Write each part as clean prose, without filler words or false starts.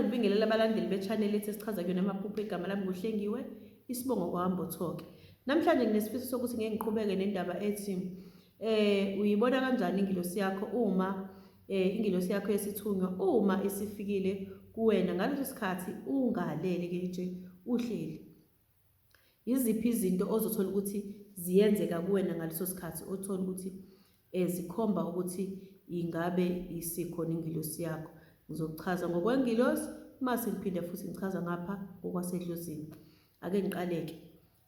ngibingelela abalandeli be-channel ethi esichaza kuyona amaphupho. Igama lami nguHlengiwe, isibongo kwaMbothoke. Namhlanje nginesifiso sokuthi ngeke ngiqhubeke nendaba ethi uyibona kanjani ingelosi yakho uma ingelosi yakho yesithunywa uma isifikile kuwena ngaleso sikhathi ungalele ke nje uhleli. Yiziphi izinto ozothola ukuthi ziyenzeka kuwena ngaleso sikhathi othola ukuthi zikhomba ukuthi ingabe isikhona ingelosi yakho. Ngizokuchaza ngokwengilosi mase ngiphinde futhi ngichaza ngapha ngokwasedlozini. Ake ngiqaleke.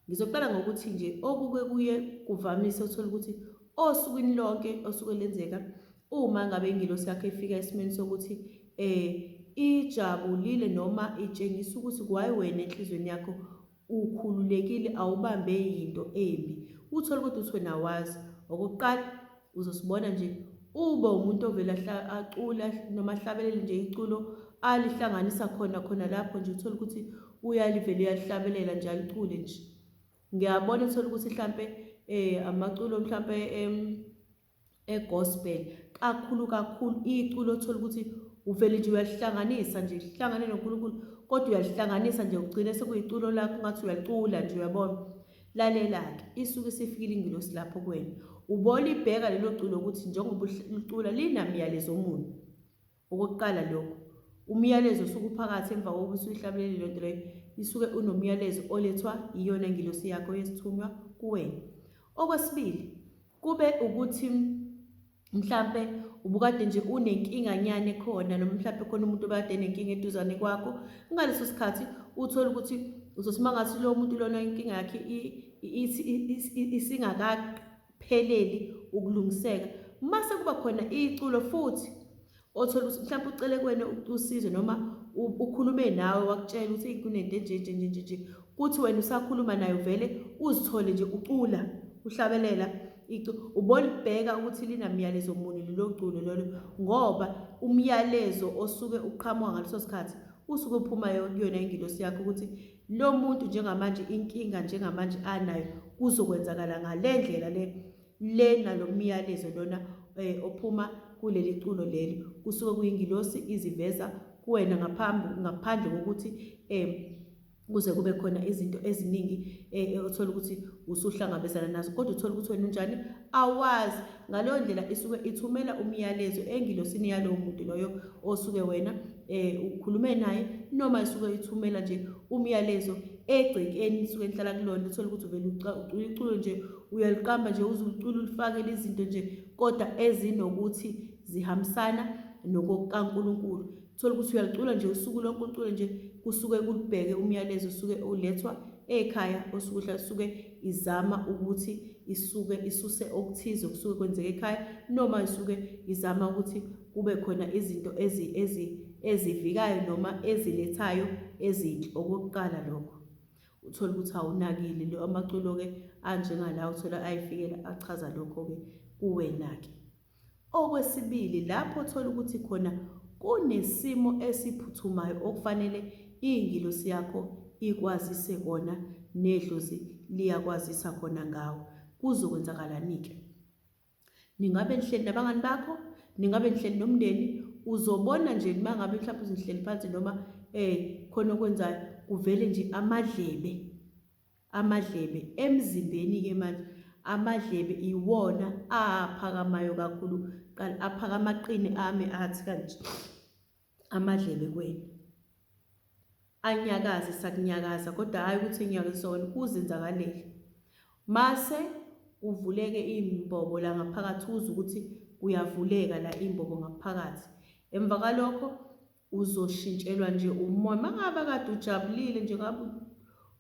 Ngizoqala ngokuthi nje okuke kuye kuvamise uthola ukuthi osukwini lonke osuke lenzeka uma ngabe ingelosi yakho ifika esimeni sokuthi ijabulile noma itshengisa ukuthi kwayi wena enhlizweni yakho ukhululekile, awubambe into embi. Uthola ukuthi uthi wena wazi. Okokuqala uzosibona nje ube umuntu ovela acula noma ahlabelele nje iculo alihlanganisa khona lapho nje uthola ukuthi uyalivela uyalihlabelela nje alicule nje. Ngiyabona uthola ukuthi mhlambe amaculo mhlambe gospel kakhulu iculo uthola ukuthi uvele nje uyalihlanganisa nje lihlangane noNkulunkulu kodwa uyalihlanganisa nje ugcine sekuyiculo lakho ngathi uyalicula nje. Uyabona, lalela-ke isuke sifikile ingelosi lapho kuwena. Ubona ibheka lelo culo ukuthi njengoba ulicula linamyalezo omuni. Okokuqala lokho umyalezo usuke uphakathi emva kokuba usuyihlabelele lonto leyo isuke unomyalezo olethwa iyona ingelosi yakho yesithunywa kuwena. Okwesibili kube ukuthi mhlambe ubukade nje unenkinga nyane khona noma mhlambe khona umuntu obade enenkinga eduzane kwakho. Ngaleso sikhathi uthola ukuthi uzothi mangathi lo muntu lona inkinga yakhe isingakapheleli ukulungiseka, mase kuba khona iculo futhi othola ukuthi mhlambe ucele kuwena usizo noma ukhulume nawe wakutshela ukuthi kunento nje kuthi wena usakhuluma nayo vele uzithole nje ucula uhlabelela ubona ibheka ukuthi linamyalezo omuni lelo culo lolo, ngoba umyalezo osuke uqhamuka ngaleso sikhathi usuke uphuma kuyona ingelosi yakho ukuthi lo muntu njengamanje inkinga njengamanje anayo kuzokwenzakala ngalendlela le nalo myalezo lona ophuma kuleli culo lelo kusuke kuyingelosi iziveza kuwena ngaphandle kokuthi kuze kube khona izinto eziningi othola ukuthi usuhlangabezana nazo, kodwa uthola ukuthi wena unjani awazi. Ngaleyo ndlela isuke ithumela umyalezo engilosini yalowo muntu loyo osuke wena ukhulume naye, noma isuke ithumela nje umyalezo egcekeni isuke nihlala kulona. Uthola ukuthi uvela ucula iculo nje uyaliqamba nje uzucula ulifake izinto nje kodwa ezinokuthi zihambisana nokukaNkulunkulu. Uthola ukuthi uyalicula nje usuku lonke ucule nje kusuke kulibheke umyalezo usuke ulethwa ekhaya osuke izama ukuthi isuse okuthize kusuke kwenzeka ekhaya, noma isuke izama ukuthi kube khona izinto ezivikayo noma ezilethayo ezinhle. Okokuqala lokho uthola ukuthi awunakile lo amaculo-ke anjengalawo uthola ayifikela achaza lokho-ke kuwena-ke. Okwesibili lapho uthola ukuthi khona kunesimo esiphuthumayo okufanele ingelosi yakho ikwazise kona nedlozi liyakwazisa khona ngawo. Kuzokwenzakalani-ke? Ningabe nihleli nabangani bakho, ningabe nihleli nomndeni, uzobona nje mangabe mhlawumbe uzinihleli phansi noma khona okwenzayo kuvele nje amadlebe emzimbeni-ke manje. Amadlebe iwona aphakamayo kakhulu, aphakama aqine ame athi kanje amadlebe kwena anyakaze sakunyakaza, kodwa hayi ukuthi enyakaza wona kuzenzakalele. Mase uvuleke imbobo la ngaphakathi uze ukuthi kuyavuleka la imbobo ngaphakathi. Emva kalokho uzoshintshelwa nje umoya. Mangabe kade ujabulile nje ngabe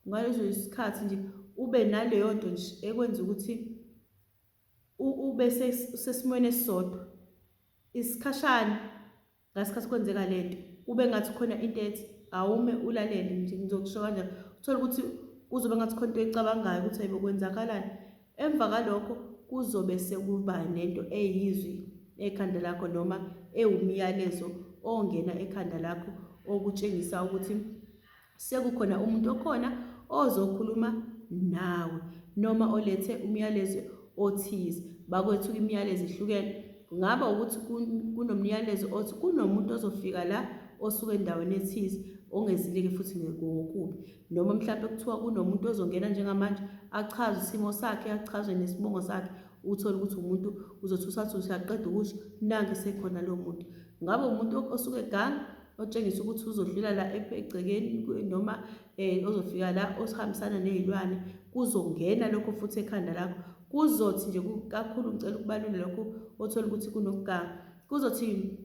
ngalezo isikhathi nje ube naleyo nto nje ekwenza ukuthi ube sesimweni esisodwa isikhashana, ngasikhathi kwenzeka lento ube ngathi khona into ethi awume ulalele nje. Ngizokusho kanjalo, uthola ukuthi kuzobe ngathi khona into ecabangayo ukuthi ayibo kwenzakalani. Emva kalokho kuzobe sekuba nento eyizwi ekhanda lakho noma ewumyalezo ongena ekhanda lakho okutshengisa ukuthi sekukhona umuntu okhona ozokhuluma nawe noma olethe umyalezo othize. Bakwethu imiyalezo ihlukene. Kungaba ukuthi kunomyalezo othi kunomuntu ozofika la osuke endaweni ethize ongezilike futhi ngokubi, noma mhlawumbe kuthiwa kunomuntu ozongena njengamanje achaze isimo sakhe, achaze nesibongo sakhe, uthole ukuthi umuntu uzothi usathi usaqeda ukusho nange sekhona lo muntu. Ngabe umuntu osuke eganga otshengisa ukuthi uzodlula la egcekeni noma ozofika la osihambisana nezilwane, kuzongena lokho futhi ekhanda lakho, kuzothi nje kakhulu ngicela ukubalula lokho othola ukuthi kunokuganga, kuzothi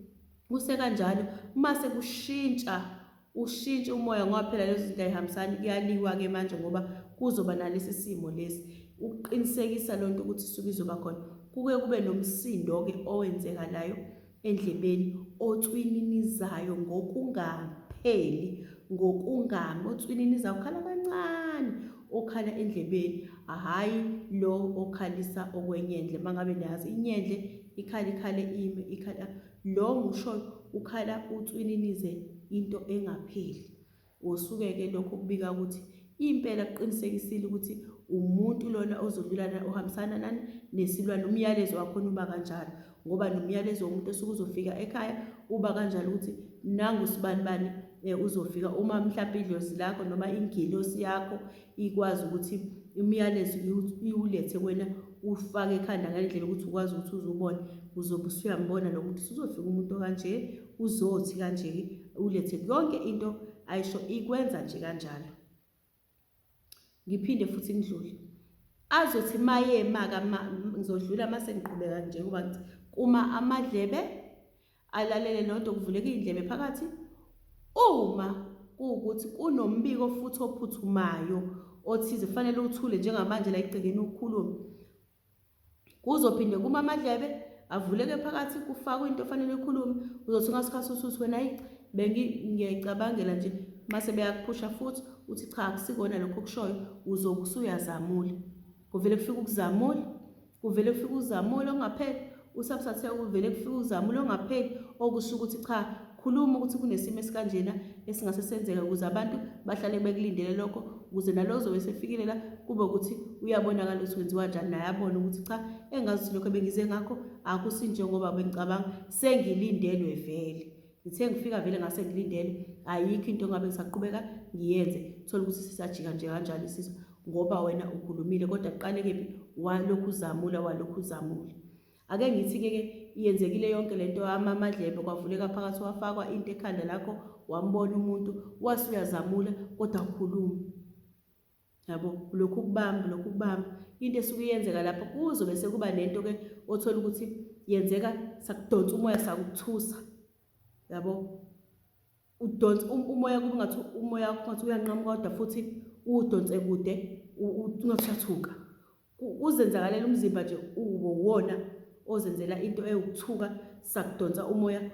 kusekanjalo mase ushintsha umoya ngoba phela lezo zinto ayihambisani, kuyaliwa-ke manje ngoba kuzoba nalesi simo lesi. Ukuqinisekisa lonto ukuthi isuke izoba khona, kuke kube nomsindo-ke owenzekalayo endlebeni otswininizayo ngokungapheli, otswininizayo, ukhala kancane okhala endlebeni, hhayi lo okhalisa okwenyendle. Mangabe niyazi inyendle ikhale ime, ikhala lo ngisho ukhala utswininize into engapheli. Usuke-ke lokho kubika ukuthi impela kuqinisekisile ukuthi umuntu lona ozodlulana ohambisana nani nesilwane. Umyalezo wakhona uba kanjalo ngoba nomyalezo womuntu osuke uzofika ekhaya uba kanjalo ukuthi nangu sibani uzofika. Uma mhlawumbe idlozi lakho noma ingelosi yakho ikwazi ukuthi imiyalezo iwulethe wena ufake ekhanda ngendlela ukuthi ukwazi ukuthi uzubone, uzobe usuyambona lo muntu uzofika umuntu kanje, uzothi kanje, ulethe yonke into ayisho ikwenza nje kanjalo. Ngiphinde futhi ngidlule azothi ngizodlula mase ngiqhubeka nje kuba ngithi kuma amadlebe alalele nonto kuvuleka indlebe phakathi. Uma kuwukuthi kunombiko futhi ophuthumayo othize kufanele uthule njengamanje la egcekeni ukukhuluma, kuzophinde kuma amadlebe avuleke phakathi kufakwe into ofanele ikhulume. Uzothi ngasikhathi usuthi wena ngiyayicabangela nje, mase beyakuphusha futhi uthi cha akusikona lokho okushoyo, uzobe usuyazamula. Kuvele kufike ukuzamula ongapheli, usabusathe kuvele kufike uzamula ongapheli, okusho ukuthi cha khuluma ukuthi kunesimo esikanjena esingase senzeka ukuze abantu bahlale bekulindele lokho, ukuze nalo zobe sefikile la kube ukuthi uyabonakala ukuthi wenziwa njani, naye abone ukuthi cha engazi lokho bengize ngakho akusinjengoba bengicabanga, sengilindelwe vele. Ngithe ngifika vele ngase ngilindele, ayikho into ngabe ngisaqhubeka ngiyenze. Thola ukuthi sisajika nje kanjalo isizwe ngoba wena ukhulumile, kodwa kuqale kephi walokhu uzamula. Ake ngithi-ke iyenzekile yonke lento amadlebe kwavuleka phakathi, wafakwa into ekhanda lakho, wambona umuntu, wase uyazamula kodwa ukhuluma. Yabo lokhu kubamba into esuke iyenzeka lapho, kuzobe sekuba nento-ke othola ukuthi yenzeka sakudonsa umoya sakuthusa. Yabo udonsa umoya kube ngathi umoya wakho ngathi uyanqamuka kodwa futhi udonse kude ungathathuka. Uzenzakalela umzimba nje uwona ozenzela into ewukuthuka, sakudonsa umoya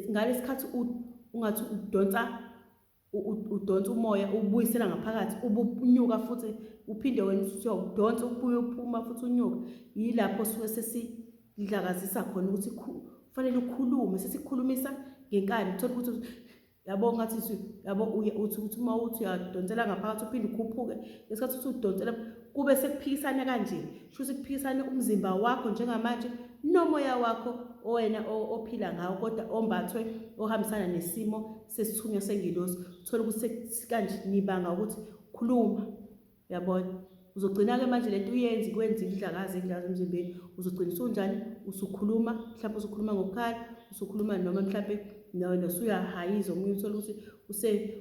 ngalesikhathi ungathi udonsa umoya ubuyisela ngaphakathi, ubunyuka futhi uphinde wena usuyawudonsa ubuye uphuma futhi unyuka. Yilapho suke sesidlakazisa khona ukuthi kufanele ukhulume, sesikhulumisa ngenkani. Uthola ukuthi yabo ngathi yabo uthi uma uthi uyadonsela ngaphakathi uphinde ukhuphuke, ngesikhathi uthi udonsela kube sekuphikisana kanje, shuthi kuphikisana umzimba wakho njengamanje nomoya wakho wena ophila ngawo kodwa ombathwe ohambisana nesimo sesithunywa sengilosi. Uthola ukuthi kanje nibanga ukuthi khuluma. Yabona uzogcina-ke manje lento uyenzi kwenza idlakazi emzimbeni, uzogcina usunjani usukhuluma, mhlawumbe usukhuluma ngokukhala, usukhuluma noma mhlawumbe usuyahayiza omunye, uthola ukuthi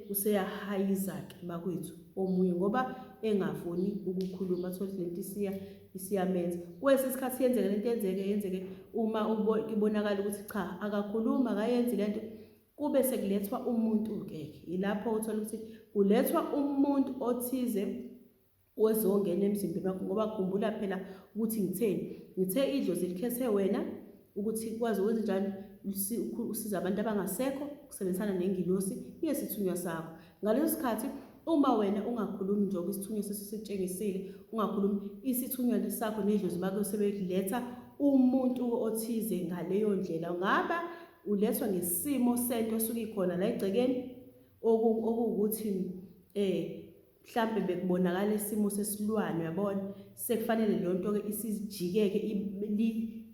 useyahayiza-ke bakwethu omunye ngoba engafuni ukukhuluma. Thola ukuthi lento isiyamenza kwesinye isikhathi yenzeke uma ibonakala ukuthi cha akakhuluma akayenzi lento, kube sekulethwa umuntu-ke. Ilapho uthola ukuthi kulethwa umuntu othize ozongena emzimbeni wakho ngoba khumbula phela ukuthi ngithe idlozi likhethe wena ukuthi kwazi ukwenza njani, usiza abantu abangasekho ukusebenzisana nengilosi yesithunywa sakho. Ngaleso sikhathi uma wena ungakhulumi njengoba isithunywa sesitshengisile, ungakhulumi, isithunywa sakho nedlozi bakho sebekuletha umuntu othize ngaleyo ndlela. Ngaba ulethwa ngesimo sento esuke ikhona la egcekeni okuwukuthi mhlambe bekubonakala isimo sesilwane, yabona sekufanele leyo nto-ke isijike-ke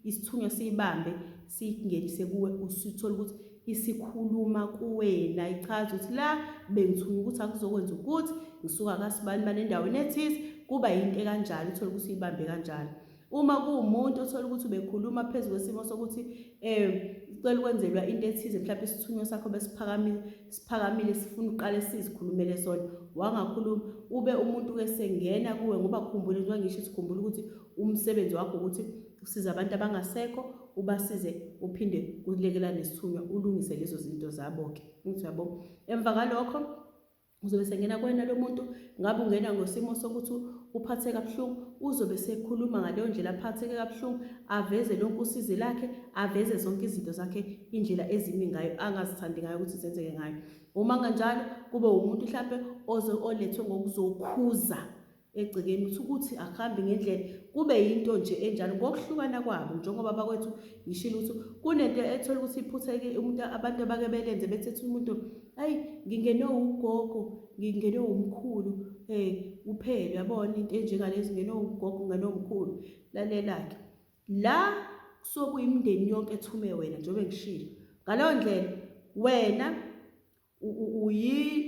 isithunywa siyibambe siyingenise kuwe, usuthola ukuthi isikhuluma kuwena, ichaza ukuthi la bengithunywa ukuthi akuzokwenza ukuthi ngisuka kasibani bani endaweni ethize kuba yinto kanjalo, uthola ukuthi uyibambe kanjalo. Uma kuwumuntu othola ukuthi ubekhuluma phezulu kwesimo sokuthi ucela ukwenzelwa into ethize, mhlawumbe isithunywa sakho besiphakamile sifuna uqale sizikhulumele sona, wangakhuluma ube umuntu-ke sengena kuwe, ngoba khumbula njengoba ngisho sikhumbula ukuthi umsebenzi wakho ukuthi usize abantu abangasekho, ubasize uphinde ulekelane nesithunywa ulungise lezo zinto zabo-ke. Uyabo, emva ngalokho uzobe sengena kuwena lo muntu, ngabe ungena ngosimo sokuthi uphatheke kabuhlungu, uzobe sekhuluma ngaleyo ndlela aphatheke kabuhlungu, aveze lonke usizi lakhe, aveze zonke izinto zakhe, indlela ezimi ngayo angazithandi ngayo ukuthi zenzeke ngayo. Uma kanjalo kube umuntu mhlambe olethwe ngokuzokhuza egcekeni ukuthi akuhambe ngendlela, kube yinto nje enjalo ngokuhlukana kwabo, njengoba bakwethu ngishilo ukuthi kunento ethola ukuthi iphutheke umuntu, abantu abake belenze bethethe umuntu, hayi ngingene ugogo, ngingene umkhulu, uphele yabona into enjengalezi, ngene ugogo ngene umkhulu. Lalela-ke, la kusuke kuyimindeni yonke ethume wena, njengoba ngishilo. Ngaleyo ndlela wena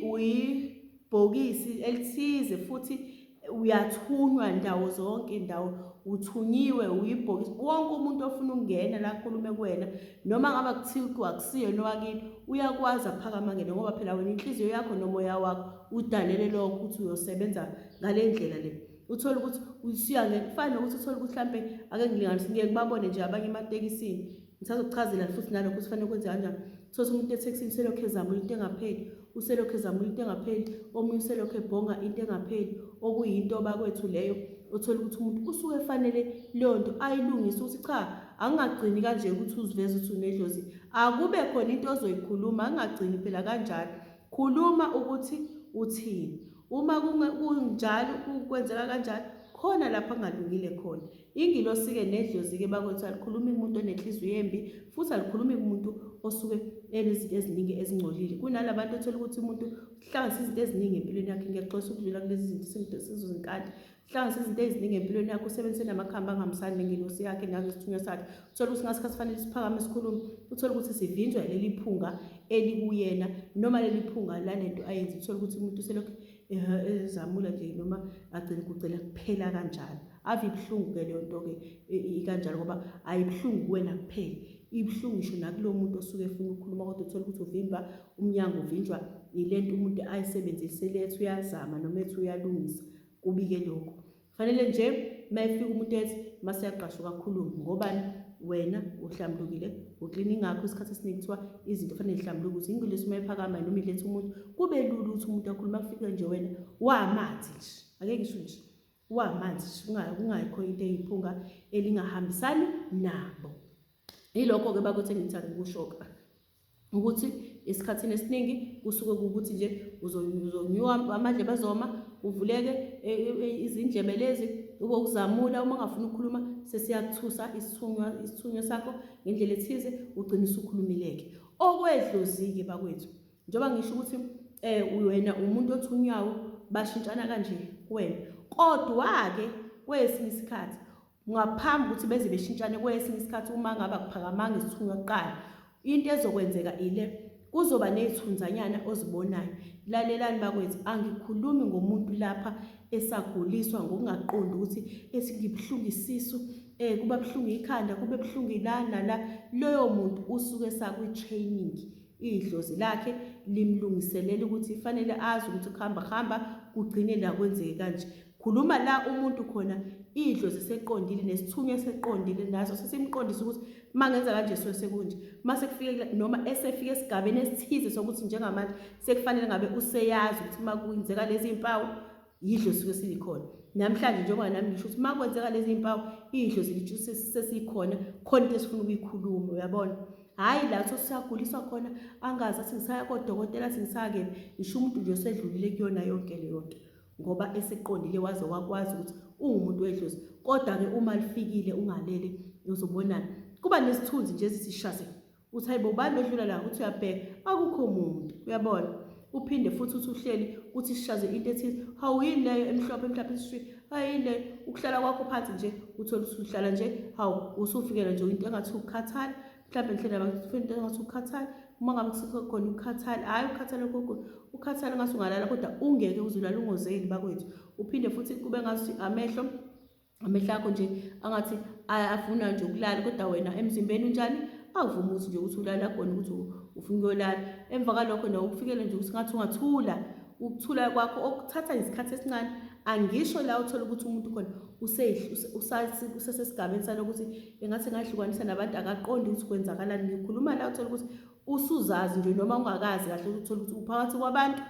uyibhokisi elithize futhi uyathunywa ndawo zonke, indawo uthunyiwe, uyibhokisi. Wonke umuntu ofuna ukungena la khulume kuwena, noma ngabe kuthiwa akusiyo nowakini, uyakwazi aphakama ngene, ngoba phela wena inhliziyo yakho nomoya wakho udalele lokho ukuthi uyosebenza ngale ndlela le. Uthola ukuthi usiyangena, kufana nokuthi uthole ukuthi mhlambe ake ngilinganise, ngeke babone nje abanye ematekisini, ngisazokuchazela futhi nalokho ukuthi kufanele kwenze kanjani. Uthola umuntu etekisini selokhu ezamula into engapheli, uselokhu ezamula into engapheli, omunye uselokhu ebhonga into engapheli, okuyinto bakwethu leyo. Uthola ukuthi umuntu usuke efanele leyo nto ayilungise, ukuthi cha, angagcini kanje ukuthi uziveze ukuthi unedlozi, akube khona into ozoyikhuluma, angagcini phela kanjalo. Khuluma ukuthi uthini. Uma kunjalo kwenzeka kanjalo, khona lapha angalungile khona. Ingelosi-ke nedlozi-ke bakwethu alikhulumi kumuntu onenhliziyo embi, futhi alikhulumi kumuntu osuke enezinto eziningi ezingcolile. Kunalabantu othola ukuthi umuntu uhlanganisa izinto eziningi empilweni yakhe, ngiyaxolisa ukudlula kulezi zinto sizozinkantha, uhlanganisa izinto eziningi empilweni yakhe, usebenzise namakhamba angahambisani nengelosi yakhe nangesithunywa sakhe. Uthola ukuthi ngasikhathi fanele siphakame sikhulume, uthola ukuthi sivinjwa leli phunga elikuyena, noma leli phunga lalento ayenza. Uthola ukuthi umuntu selokhu ezamula nje, noma agcina kucela kuphela kanjalo. Ave ibuhlungu-ke leyo nto-ke kanjalo, ngoba ayibuhlungu kuwena kuphela, ibuhlungu ngisho nakulo muntu osuke efuna ukukhuluma, kodwa uthola ukuthi uvimba umnyango, uvinjwa ilento umuntu ayisebenzisele ethi uyazama noma ethi uyalungisa. Kubi-ke lokho. Fanele nje mayifika umuntu ethi mase yaqashwa kakhulu, ngobani wena uhlambulukile, uklini ngakho isikhathi esiningi kuthiwa izinto fanele zihlambuluke, ukuthi ingelosi mayiphakama noma ilethe umuntu kube lula ukuthi umuntu akhuluma, kufike nje wena wamanzi nje, ake ngisho nje wamanzi, kungayikho into eyiphunga elingahambisani nabo. Yilokho-ke bakuthi ngithanda ukushoka ukuthi esikhathini esiningi kusuke ukuthi nje uzonyuwa amadlebe azoma, uvuleke izindlebe lezi, ube ukuzamula. Uma ungafuni ukukhuluma sesiyakuthusa isithunywa sakho ngendlela ethize, ugcina usukhulumileke. Okwedlozi-ke bakwethu, njengoba ngisho ukuthi wena umuntu othunywayo, bashintshana kanje kuwena, kodwa-ke kwesinye isikhathi ngaphambi ukuthi beze beshintshane, kwesinye isikhathi uma ngabe akuphakamanga isithunywa kuqala, into ezokwenzeka ile, kuzoba nezithunzanyana ozibonayo. Lalelani bakwethu, angikhulumi ngomuntu lapha esaguliswa ngokungaqondi ukuthi esingibuhlungu isisu, kuba buhlungu ikhanda, kube buhlungu la nala. Loyo muntu usuke esakwi-training, idlozi lakhe limlungiselela ukuthi fanele azi ukuthi kuhamba kugcine la kwenzeke kanje. Khuluma la umuntu khona idlozi seqondile, nesithunywa seqondile, naso sesimqondisa ukuthi mangenza kanje so sekunje. Mase kufike noma esefika esigabeni esithize sokuthi njengamanje sekufanele ngabe useyazi ukuthi makwenzeka lezi impawu idlozi suke silikhona. Namhlanje njengoba nami ngisho ukuthi makwenzeka lezi impawu idlozi lithi sesikhona, khona into esifuna ukuyikhuluma, uyabona. Hayi la siyaguliswa khona angazi athi ngisaya kodokotela, athi ngisake ngisho umuntu nje osedlulile kuyona yonke leyo nto, ngoba eseqondile waze wakwazi ukuthi ungumuntu wedlozi. Kodwa-ke uma lifikile ungalele, uzobonana kuba nesithunzi nje ezisishase, uthi hayibo ubani odlula la, uthi uyabheka akukho umuntu, uyabona. Uphinde futhi uthi uhleli uthi sishaze into ethize, hawu yini leyo emhlophe mhlawumbe isishwi, hayi yini leyo, ukuhlala kwakho phansi nje, uthole ukuthi uhlala nje, hawu usufikela nje into engathi ukukhathala, mhlawumbe nihlele abantu into engathi ukukhathala, uma ngabe kusikho khona ukukhathala, hhayi ukukhathala kokho, ukukhathala ngase ungalala kodwa ungeke uzulala ungozeli bakwethu. Uphinde futhi kube ngathi amehlo akho nje angathi afuna nje ukulala kodwa wena emzimbeni unjani, awuvumi ukuthi nje ukuthi ulala khona ukuthi ufuna ukuyolala. Emva kwalokho nawe ukufikele nje ukuthi ngathi ungathula, ukuthula kwakho okuthatha isikhathi esincane. Angisho la uthola ukuthi umuntu khona usesesigabeni salokuthi engathi engahlukanisa nabantu akaqondi ukuthi kwenzakalani. Ngikhuluma la uthola ukuthi usuzazi nje noma ungakazi kahle ukuthi uthola ukuthi uphakathi kwabantu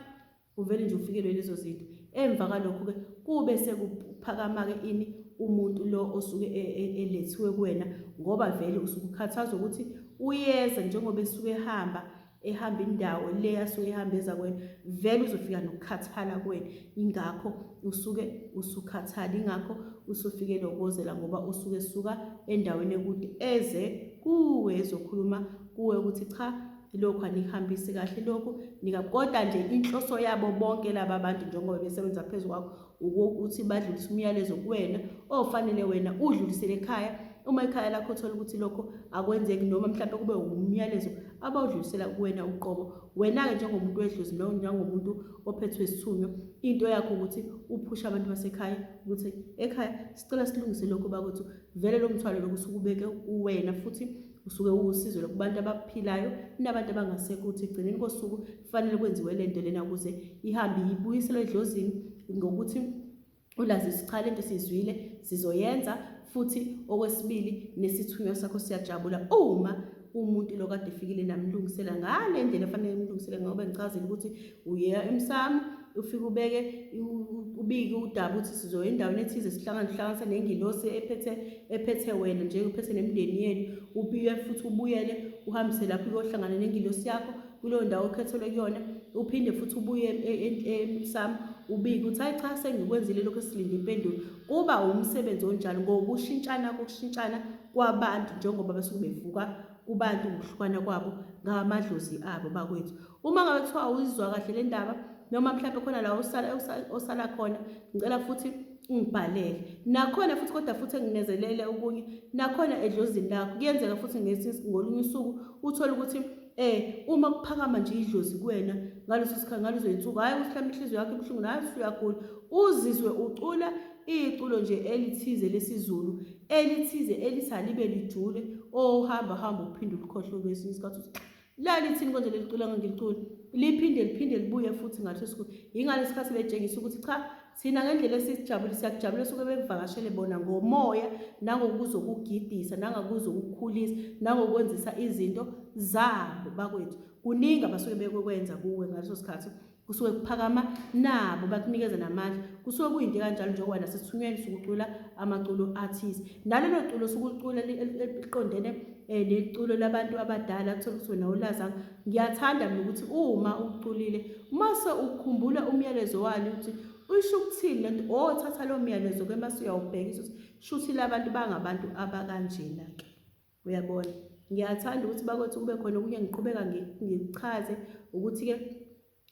uvele nje ufikelwe lezo zinto. Emva kalokho-ke kube sekuphakama-ke ini umuntu lo osuke elethiwe kuwena, ngoba vele usuke ukhathazwa ukuthi uyeza njengoba esuke ehamba indawo le asuke ehamba eza kuwena, vele uzofika nokukhathala kuwena. Ingakho usuke usukhathala, ingakho usufike nokozela ngoba usuke esuka endaweni ekude eze kuwe ezokhuluma kuwe ukuthi cha, lokhu anihambise kahle lokhu kodwa nje inhloso yabo bonke laba bantu njengoba besebenza phezu kwakho ukuthi badlulise umyalezo kuwena ofanele wena udlulisele ekhaya. Uma ekhaya lakho uthola ukuthi lokho akwenzeki noma mhlawumbe kube umyalezo abawudlulisela kuwena uqobo, wena-ke njengomuntu wedlozi noma njengomuntu ophethwe isithunywa, into yakho ukuthi uphushe abantu basekhaya ukuthi ekhaya sicela silungise lokho bakwethu. Vele lo mthwalo lokhu usuke ubeke uwena futhi usuke uwusizo kubantu abaphilayo nabantu abangasekho, ukuthi egcineni kosuku kufanele kwenziwe le nto lena ukuze ihambe ibuyiselwe edlozini, ngokuthi ulazise cha lento sizwile sizoyenza. Futhi okwesibili nesithunywa sakho siyajabula uma umuntu lo kade efikile namlungisela ngale ndlela efanele imlungisele, ngoba ngichazile ukuthi uyeya emsamo ufike ubike udaba ukuthi sizoya endaweni ethize sihlanganisa nengilosi ephethe wena nje uphethe nemindeni yenu. Ubuye futhi ubuyele uhambise lapho uyohlangana nengilosi yakho kuleyo ndawo okhethelwe kuyona. Uphinde futhi ubuye emsamo ubike ukuthi hayi cha sengikwenzile lokho esilinde impendulo. Kuba umsebenzi onjalo ngokushintshana kwabantu njengoba basuke bevuka kubantu ngokuhlukana kwabo ngamadlozi abo bakwethu. Uma ngabe kuthiwa uyizwa kahle le ndaba noma mhlawumbe khona la osala khona, ngicela futhi ungibhalele nakhona futhi, kodwa futhi enginezelele okunye nakhona edlozini lakho. Kuyenzeka futhi ngolunye usuku uthole ukuthi uma kuphakama nje idlozi kuwena ngaleso sikhathi ngalezo zinsuku, hhayi ukuthi mhlawumbe inhliziyo yakho ibuhlungu nawe usuyagula, uzizwe ucula iculo nje elithize lesizulu elithize elithi alibe lijule, hamba uphinde ulikhohlwe kwesinye isikhathi ukuthi la lithini konje leli culo angilicula, liphinde libuye futhi ngaleso sikhathi. Yingaleso sikhathi betshengisa ukuthi cha, thina ngendlela siyakujabula suke bekuvakashele bona ngomoya nangokuzokugidisa nangokuzokukhulisa nangokwenzisa izinto zabo bakwethu. Kuningi abasuke bekwenza kuwe ngaleso sikhathi, kusuke kuphakama nabo bakunikeza namandla. Kusuke kuyinto kanjalo njengoba nasesithunyweni sukucula amaculo athize, nalelo culo sukulicula eliqondene neculo labantu abadala kuthola ukuthi wena ulazanga. Ngiyathanda mina ukuthi uma uculile mase ukhumbula umyalezo walo ukuthi usho ukuthini lento, thatha lo myalezo ke mase uyawubhekisa ukuthi shuthi labantu bangabantu abakanjena-ke. Uyabona, ngiyathanda ukuthi bakwethu kube khona okunye ngiqhubeka ngikuchaze ukuthi-ke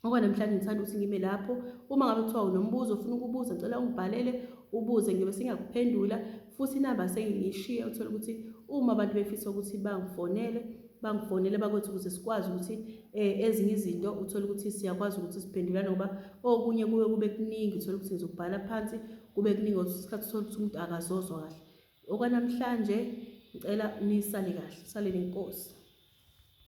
okwanamhlanje ngithanda ukuthi ngibe lapho. Uma ngabe kuthiwa unombuzo ufuna ukubuza, ngicela ungibhalele ubuze, ngiyobe sengiyakuphendula. Futhi inamba sengiyishiye, uthole ukuthi uma abantu befisa ukuthi bangifonele bakwethu ukuze sikwazi ukuthi ezinye izinto uthole ukuthi siyakwazi ukuthi siphendulane, ngoba okunye kube kuningi uthole ukuthi ngizokubhala phansi kube kuningi isikhathi uthole ukuthi umuntu akazozwa kahle. Okwanamhlanje ngicela nisale kahle, sale nenkosi.